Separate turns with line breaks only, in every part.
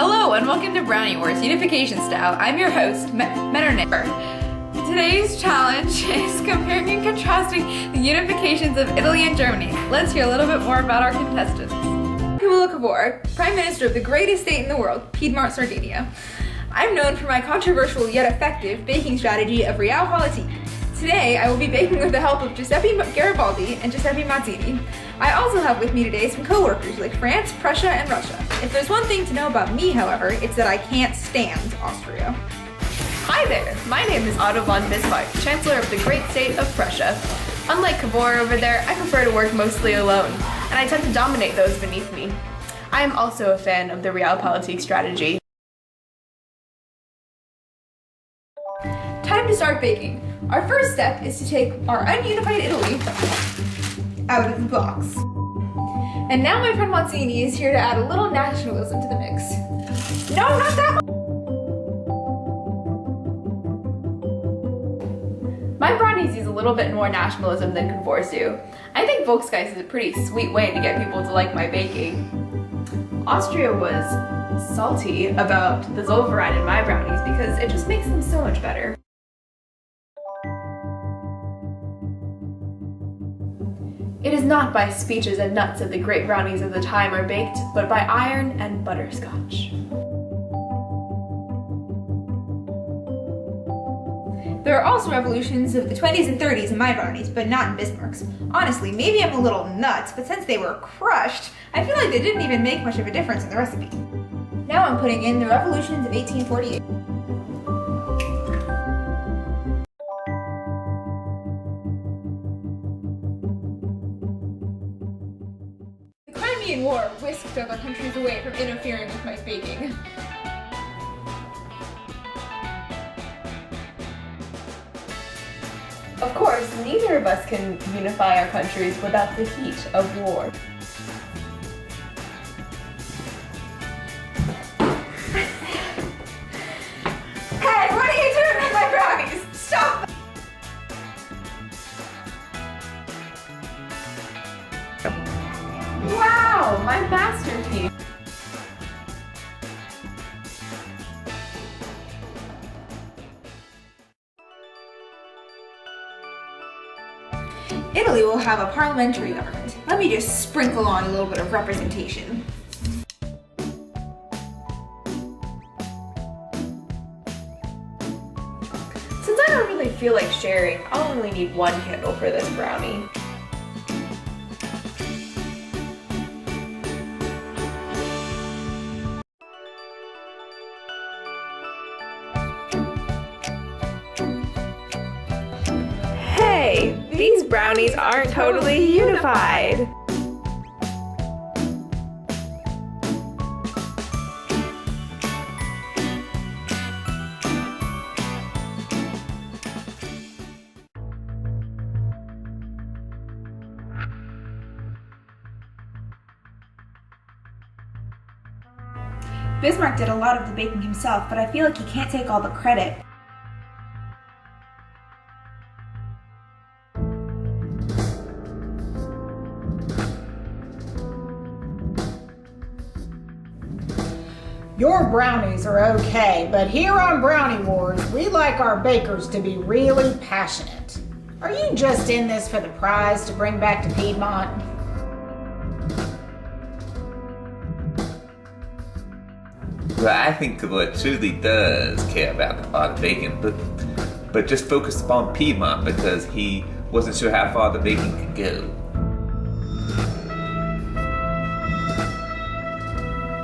Hello and welcome to Brownie Wars, Unification style. I'm your host, Metternich. Today's challenge is comparing and contrasting the unifications of Italy and Germany. Let's hear a little bit more about our contestants. Camillo Cavour, Prime Minister of the greatest state in the world, Piedmont, Sardinia. I'm known for my controversial yet effective baking strategy of realpolitik. Today, I will be baking with the help of Giuseppe Garibaldi and Giuseppe Mazzini. I also have with me today some co-workers like France, Prussia, and Russia. If there's one thing to know about me, however, it's that I can't stand Austria.
Hi there, my name is Otto von Bismarck, Chancellor of the great state of Prussia. Unlike Cavour over there, I prefer to work mostly alone, and I tend to dominate those beneath me. I am also a fan of the realpolitik strategy.
Time to start baking. Our first step is to take our ununified Italy out of the box. And now my friend Mazzini is here to add a little nationalism to the mix. No, not that one! My brownies use a little bit more nationalism than Cavour's do. I think Volksgeist is a pretty sweet way to get people to like my baking. Austria was salty about the Zollverein in my brownies because it just makes them so much better. It is not by speeches and nuts that the great brownies of the time are baked, but by iron and butterscotch. There are also revolutions of the 20s and 30s in my brownies, but not in Bismarck's. Honestly, maybe I'm a little nuts, but since they were crushed, I feel like they didn't even make much of a difference in the recipe. Now I'm putting in the revolutions of 1848. The Crimean War whisked other countries away from interfering with my baking.
Of course, neither of us can unify our countries without the heat of war.
Hey, what are you doing with my brownies? Stop!
Wow, my masterpiece!
Italy will have a parliamentary government. Let me just sprinkle on a little bit of representation.
Since I don't really feel like sharing, I'll only need one candle for this brownie. Hey, these brownies aren't totally unified.
Bismarck did a lot of the baking himself, but I feel like he can't take all the credit.
Your brownies are okay, but here on Brownie Wars, we like our bakers to be really passionate. Are you just in this for the prize to bring back to Piedmont?
Well, I think Cavour truly does care about the art of baking, but just focused upon Piedmont because he wasn't sure how far the baking could go.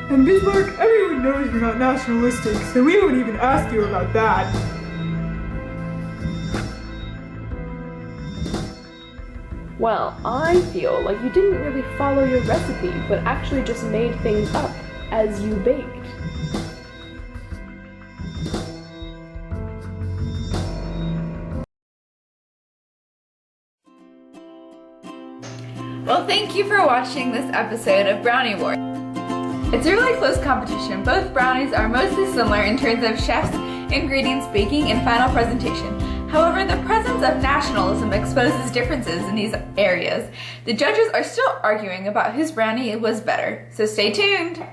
And Bismarck, everyone knows you're not nationalistic, so we won't even ask you about that.
Well, I feel like you didn't really follow your recipe, but actually just made things up as you baked.
Well, thank you for watching this episode of Brownie Wars. It's a really close competition. Both brownies are mostly similar in terms of chefs, ingredients, baking, and final presentation. However, the presence of nationalism exposes differences in these areas. The judges are still arguing about whose brownie was better, so stay tuned!